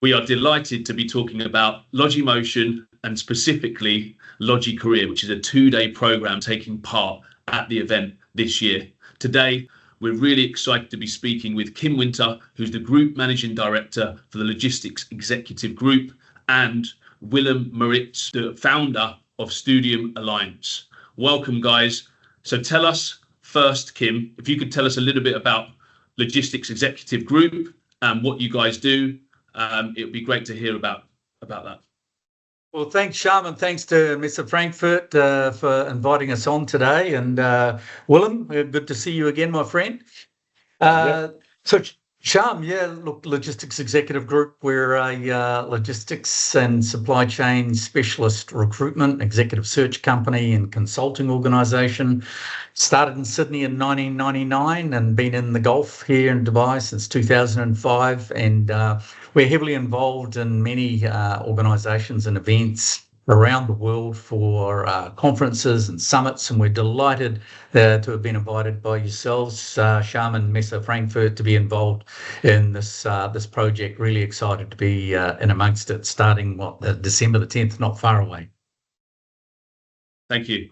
We are delighted to be talking about Logimotion and specifically Logicareer, which is a 2-day program taking part at the event this year. Today, we're really excited to be speaking with Kim Winter, who's the Group Managing Director for the Logistics Executive Group, and Willem Martiz, the founder of Studium Alliance. Welcome, guys. So tell us first, Kim, if you could tell us a little bit about Logistics Executive Group and what you guys do. It would be great to hear about that. Well, thanks, Shyam, and thanks to Mr. Frankfurt for inviting us on today. And Willem, good to see you again, my friend. So, Shyam, look, Logistics Executive Group, we're a logistics and supply chain specialist recruitment, executive search company and consulting organisation. Started in Sydney in 1999 and been in the Gulf here in Dubai since 2005. And we're heavily involved in many organisations and events around the world for conferences and summits, and we're delighted to have been invited by yourselves, Shyam and Mr. Frankfurt, to be involved in this project. Really excited to be in amongst it, starting December the 10th, not far away. Thank you.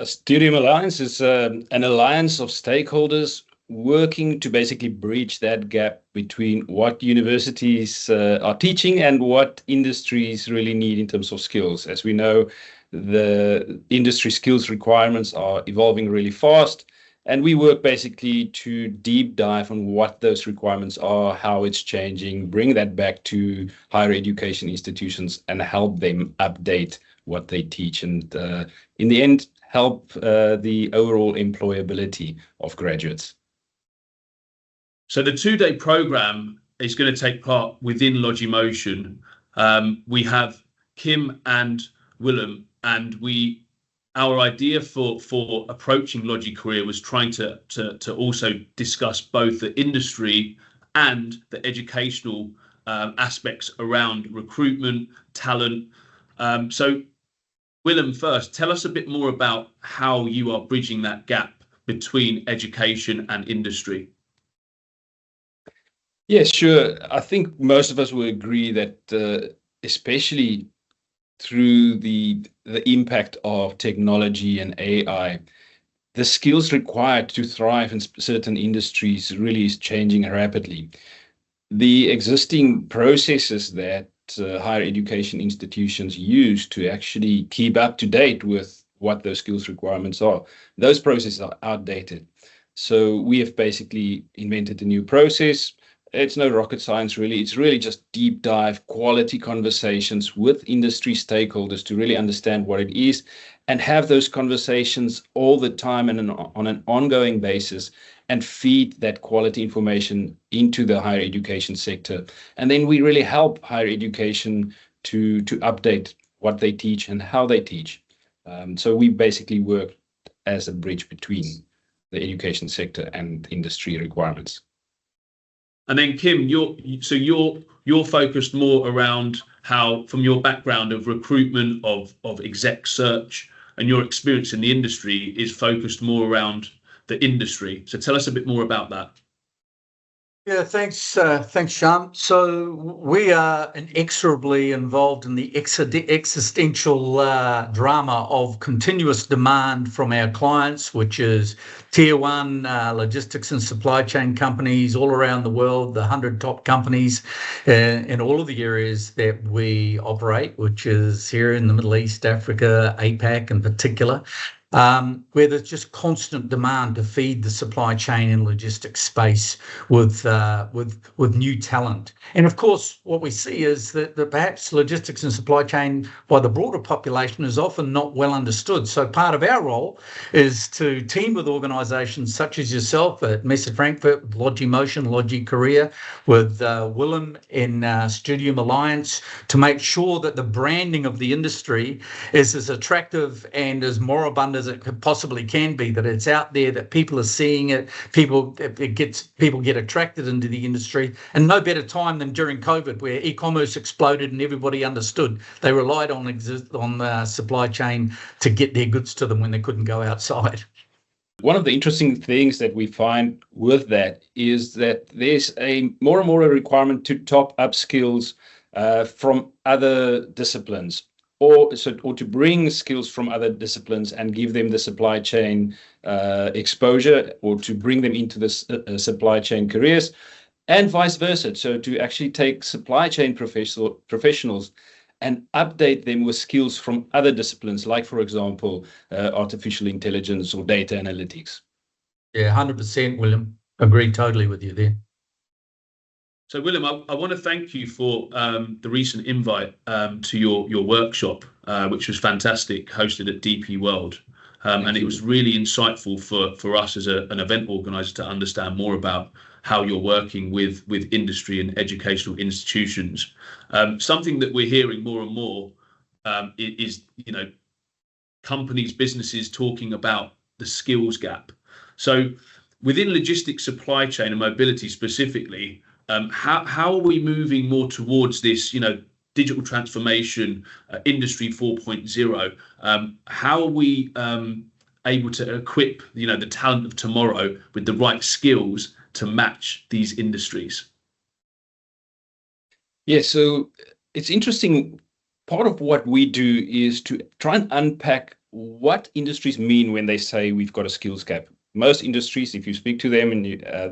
Studium Alliance is an alliance of stakeholders working to basically bridge that gap between what universities are teaching and what industries really need in terms of skills. As we know, the industry skills requirements are evolving really fast, and we work basically to deep dive on what those requirements are, how it's changing, bring that back to higher education institutions and help them update what they teach, and in the end, help the overall employability of graduates. So the 2-day program is going to take part within Logimotion. We have Kim and Willem, and our idea for approaching Logicareer was trying to also discuss both the industry and the educational aspects around recruitment, talent. So Willem, first, tell us a bit more about how you are bridging that gap between education and industry. Yes, sure. I think most of us will agree that especially through the impact of technology and AI, the skills required to thrive in certain industries really is changing rapidly. The existing processes that higher education institutions use to actually keep up to date with what those skills requirements are, those processes are outdated. So we have basically invented a new process. It's no rocket science, really. It's really just deep dive, quality conversations with industry stakeholders to really understand what it is and have those conversations all the time and on an ongoing basis and feed that quality information into the higher education sector. And then we really help higher education to update what they teach and how they teach. So we basically work as a bridge between the education sector and industry requirements. And then Kim, you're focused more around how, from your background of recruitment, of exec search, and your experience in the industry is focused more around the industry. So tell us a bit more about that. Yeah, thanks, Shyam. So we are inexorably involved in the existential drama of continuous demand from our clients, which is tier one logistics and supply chain companies all around the world, the 100 top companies in all of the areas that we operate, which is here in the Middle East, Africa, APAC in particular. Where there's just constant demand to feed the supply chain and logistics space with new talent. And of course, what we see is that perhaps logistics and supply chain by the broader population is often not well understood. So part of our role is to team with organisations such as yourself at Mr. Frankfurt, Logimotion, Logicareer, with Willem in Studium Alliance, to make sure that the branding of the industry is as attractive and as moribund as it possibly can be, that it's out there, that people are seeing it, people get attracted into the industry. And no better time than during COVID, where e-commerce exploded and everybody understood they relied on supply chain to get their goods to them when they couldn't go outside. One of the interesting things that we find with that is that there's a more and more a requirement to top up skills from other disciplines, or to bring skills from other disciplines and give them the supply chain exposure, or to bring them into the supply chain careers, and vice versa. So to actually take supply chain professionals and update them with skills from other disciplines, like, for example, artificial intelligence or data analytics. Yeah, 100%, William. Agree totally with you there. So, Willem, I want to thank you for the recent invite to your workshop, which was fantastic, hosted at DP World. And it was really insightful for us as an event organizer to understand more about how you're working with industry and educational institutions. Something that we're hearing more and more is, companies, businesses talking about the skills gap. So within logistics, supply chain and mobility specifically, how are we moving more towards this, digital transformation, industry 4.0? How are we able to equip, the talent of tomorrow with the right skills to match these industries? Yeah, so it's interesting. Part of what we do is to try and unpack what industries mean when they say we've got a skills gap. Most industries, if you speak to them, and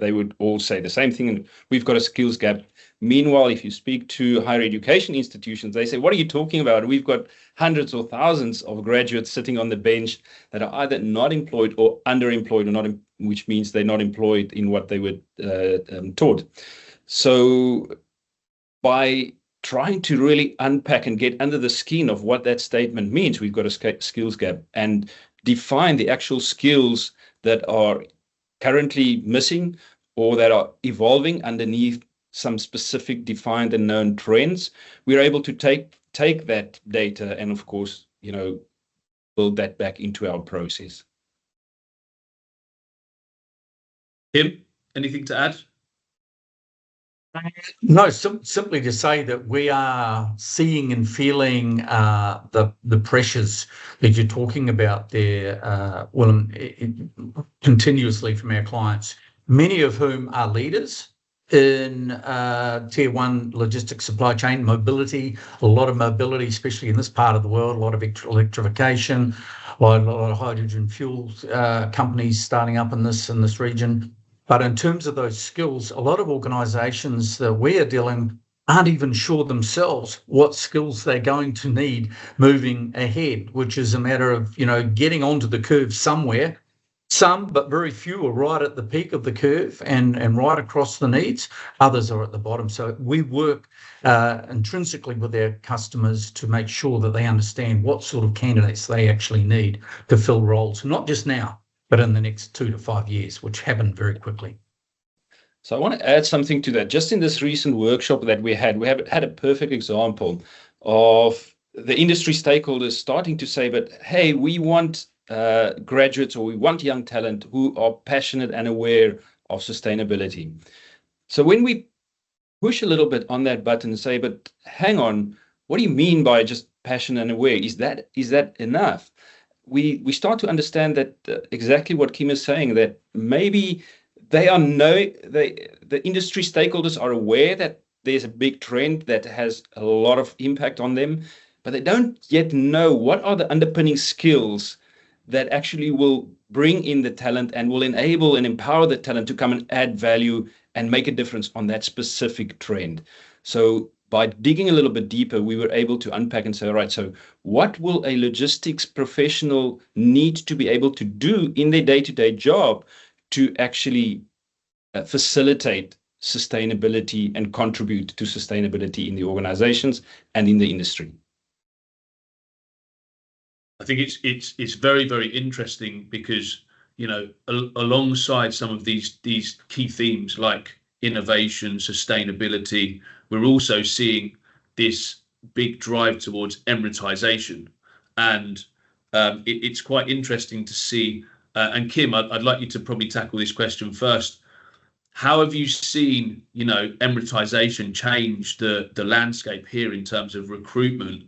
they would all say the same thing, and we've got a skills gap. Meanwhile, if you speak to higher education institutions, they say, what are you talking about? We've got hundreds or thousands of graduates sitting on the bench that are either not employed or underemployed, or not, which means they're not employed in what they were taught. So by trying to really unpack and get under the skin of what that statement means, we've got a skills gap, and define the actual skills that are currently missing or that are evolving underneath some specific defined and known trends. We're able to take that data and, of course, build that back into our process. Tim, anything to add? No, simply to say that we are seeing and feeling the pressures that you're talking about there, Willem, continuously from our clients, many of whom are leaders in tier one logistics, supply chain, mobility, a lot of mobility, especially in this part of the world, a lot of electrification, a lot of hydrogen fuel companies starting up in this region. But in terms of those skills, a lot of organisations that we are dealing aren't even sure themselves what skills they're going to need moving ahead, which is a matter of, getting onto the curve somewhere. Some, but very few, are right at the peak of the curve and right across the needs. Others are at the bottom. So we work intrinsically with their customers to make sure that they understand what sort of candidates they actually need to fill roles, not just now, but in the next 2 to 5 years, which happen very quickly. So I want to add something to that. Just in this recent workshop that we have had a perfect example of the industry stakeholders starting to say, but hey, we want graduates, or we want young talent who are passionate and aware of sustainability. So when we push a little bit on that button and say, but hang on, what do you mean by just passionate and aware? Is that enough? We start to understand that exactly what Kim is saying, that maybe the industry stakeholders are aware that there's a big trend that has a lot of impact on them, but they don't yet know what are the underpinning skills that actually will bring in the talent and will enable and empower the talent to come and add value and make a difference on that specific trend. So by digging a little bit deeper, we were able to unpack and say, all right, so what will a logistics professional need to be able to do in their day-to-day job to actually facilitate sustainability and contribute to sustainability in the organizations and in the industry? I think it's very, very interesting because, alongside some of these key themes like innovation, sustainability, we're also seeing this big drive towards Emiratization. And it's quite interesting to see. And Kim, I'd like you to probably tackle this question first. How have you seen, Emiratization change the landscape here in terms of recruitment?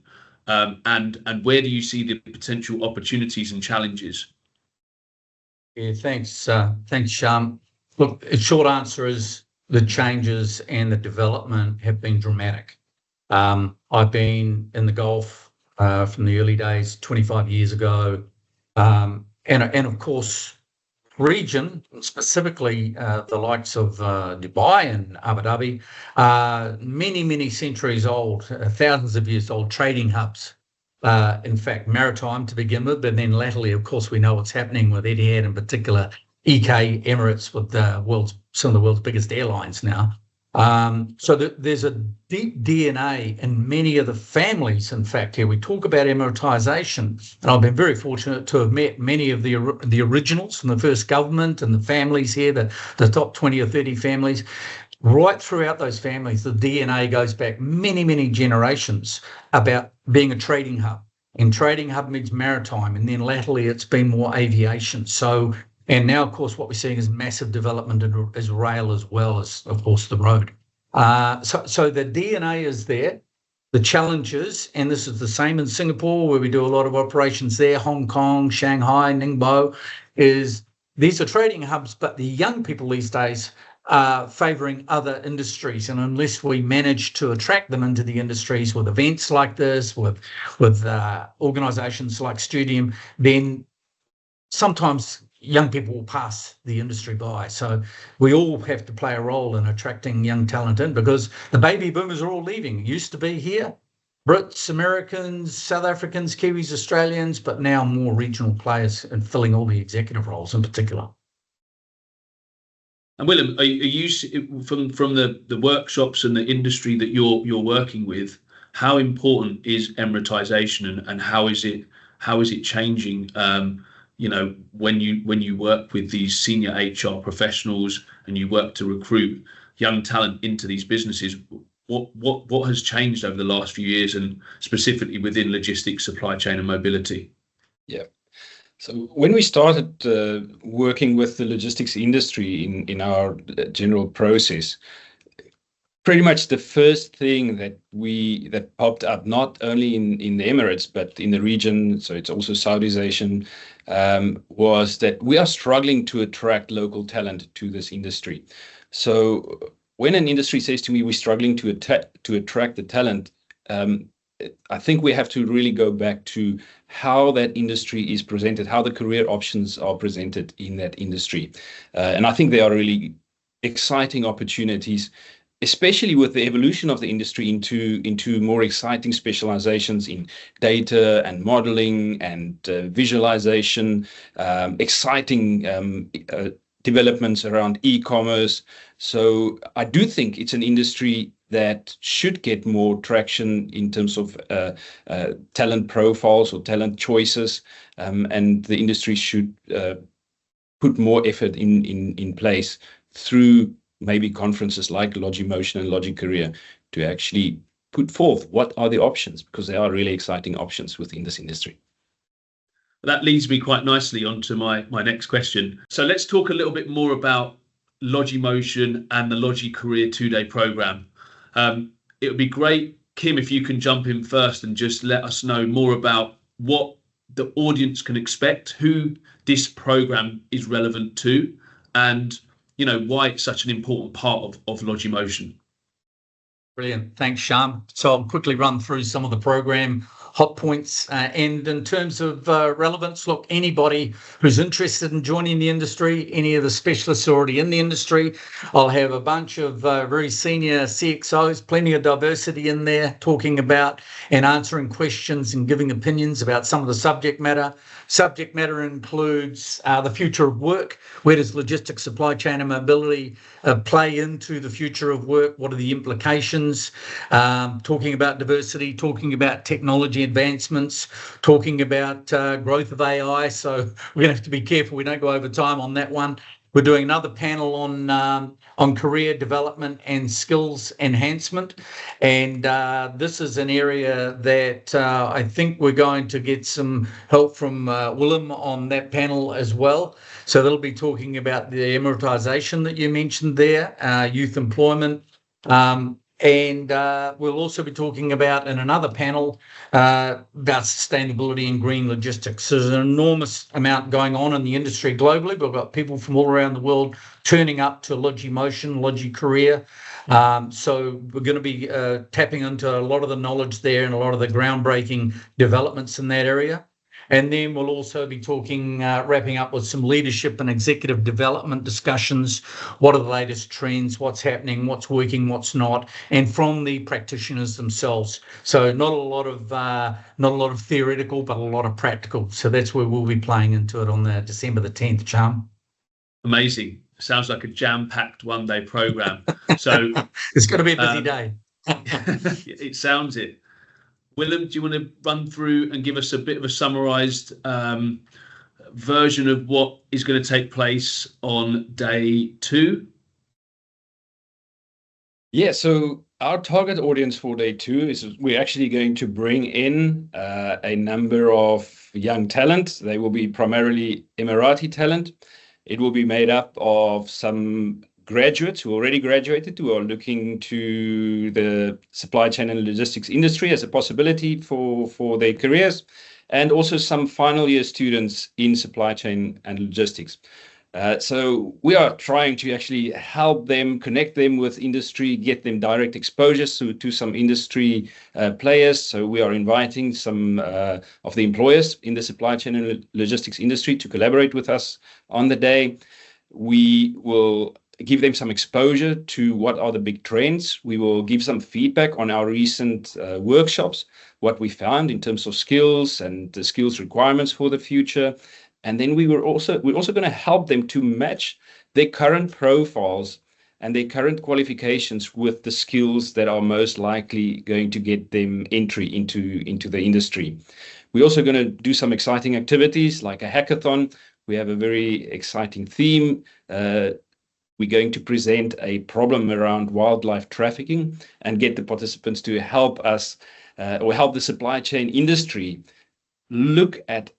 And where do you see the potential opportunities and challenges? Yeah, thanks, Shyam. Look, the short answer is the changes and the development have been dramatic. I've been in the Gulf from the early days, 25 years ago, and of course, region, specifically the likes of Dubai and Abu Dhabi, many centuries old, thousands of years old trading hubs. In fact, maritime to begin with, but then latterly, of course, we know what's happening with Etihad in particular, EK, Emirates, with some of the world's biggest airlines now. So there's a deep DNA in many of the families. In fact, here we talk about Emiratization, and I've been very fortunate to have met many of the originals from the first government and the families here, the top 20 or 30 families. Right throughout those families, the DNA goes back many generations about being a trading hub. And trading hub means maritime, and then latterly it's been more aviation. And now, of course, what we're seeing is massive development as rail as well as, of course, the road. So the DNA is there. The challenges, and this is the same in Singapore, where we do a lot of operations there, Hong Kong, Shanghai, Ningbo, is these are trading hubs, but the young people these days are favouring other industries. And unless we manage to attract them into the industries with events like this, with organisations like Studium, then sometimes young people will pass the industry by. So we all have to play a role in attracting young talent in, because the baby boomers are all leaving. It used to be here, Brits, Americans, South Africans, Kiwis, Australians, but now more regional players and filling all the executive roles in particular. And Willem, are you from the workshops and the industry that you're working with? How important is Emiratization, and how is it changing? When you work with these senior HR professionals and you work to recruit young talent into these businesses, what has changed over the last few years, and specifically within logistics, supply chain, and mobility? Yeah. So when we started working with the logistics industry in our general process, pretty much the first thing that popped up, not only in the Emirates but in the region, so it's also Southeast Asian, was that we are struggling to attract local talent to this industry. So when an industry says to me we're struggling to attract the talent, I think we have to really go back to how that industry is presented, how the career options are presented in that industry. And I think there are really exciting opportunities, especially with the evolution of the industry into more exciting specializations in data and modeling and visualization, exciting developments around e-commerce. So I do think it's an industry that should get more traction in terms of talent profiles or talent choices, and the industry should put more effort in place through maybe conferences like Logimotion and Logicareer to actually put forth what are the options, because there are really exciting options within this industry. That leads me quite nicely onto my next question. So let's talk a little bit more about Logimotion and the Logicareer 2-day program. It would be great, Kim, if you can jump in first and just let us know more about what the audience can expect, who this program is relevant to, and why it's such an important part of Logimotion. Brilliant. Thanks, Shyam. So I'll quickly run through some of the program hot points. And in terms of relevance, look, anybody who's interested in joining the industry, any of the specialists already in the industry, I'll have a bunch of very senior CXOs, plenty of diversity in there, talking about and answering questions and giving opinions about some of the subject matter. Subject matter includes the future of work. Where does logistics, supply chain and mobility play into the future of work? What are the implications? Talking about diversity, talking about technology advancements, talking about growth of AI. So we're going to have to be careful we don't go over time on that one. We're doing another panel on career development and skills enhancement. And this is an area that I think we're going to get some help from Willem on that panel as well. So they'll be talking about the Emiratization that you mentioned there, youth employment, and And we'll also be talking about, in another panel, about sustainability and green logistics. So there's an enormous amount going on in the industry globally. We've got people from all around the world turning up to Logimotion, Logicareer. So we're going to be tapping into a lot of the knowledge there and a lot of the groundbreaking developments in that area. And then we'll also be talking, wrapping up with some leadership and executive development discussions. What are the latest trends? What's happening? What's working? What's not? And from the practitioners themselves. So not a lot of theoretical, but a lot of practical. So that's where we'll be playing into it on the December the 10th, Shyam. Amazing. Sounds like a jam-packed one-day program. So it's going to be a busy day. It sounds it. Willem, do you want to run through and give us a bit of a summarised version of what is going to take place on day 2? Yeah, so our target audience for day 2 is we're actually going to bring in a number of young talent. They will be primarily Emirati talent. It will be made up of some graduates who already graduated, who are looking to the supply chain and logistics industry as a possibility for their careers, and also some final year students in supply chain and logistics. So we are trying to actually help them, connect them with industry, get them direct exposures to some industry players. So we are inviting some of the employers in the supply chain and logistics industry to collaborate with us on the day. We will give them some exposure to what are the big trends. We will give some feedback on our recent workshops, what we found in terms of skills and the skills requirements for the future. And then we're also going to help them to match their current profiles and their current qualifications with the skills that are most likely going to get them entry into the industry. We're also going to do some exciting activities like a hackathon. We have a very exciting theme. We're going to present a problem around wildlife trafficking and get the participants to help us or help the supply chain industry look at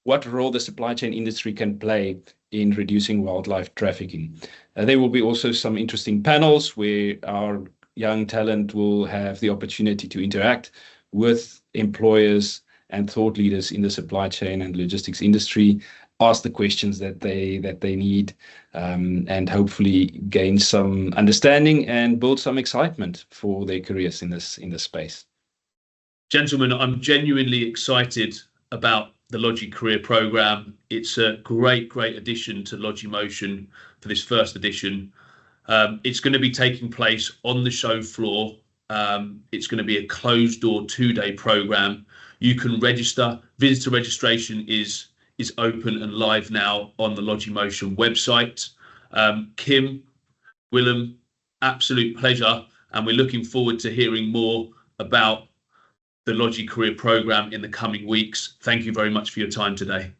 what role the supply chain industry can play in reducing wildlife trafficking. There will be also some interesting panels where our young talent will have the opportunity to interact with employers and thought leaders in the supply chain and logistics industry, ask the questions that they need, and hopefully gain some understanding and build some excitement for their careers in this space. Gentlemen, I'm genuinely excited about the Logicareer program. It's a great addition to Logimotion for this first edition. It's going to be taking place on the show floor. It's going to be a closed door 2-day program. You can register. Visitor registration is open and live now on the Logimotion website. Kim, Willem, absolute pleasure, and we're looking forward to hearing more about the Logicareer program in the coming weeks. Thank you very much for your time today.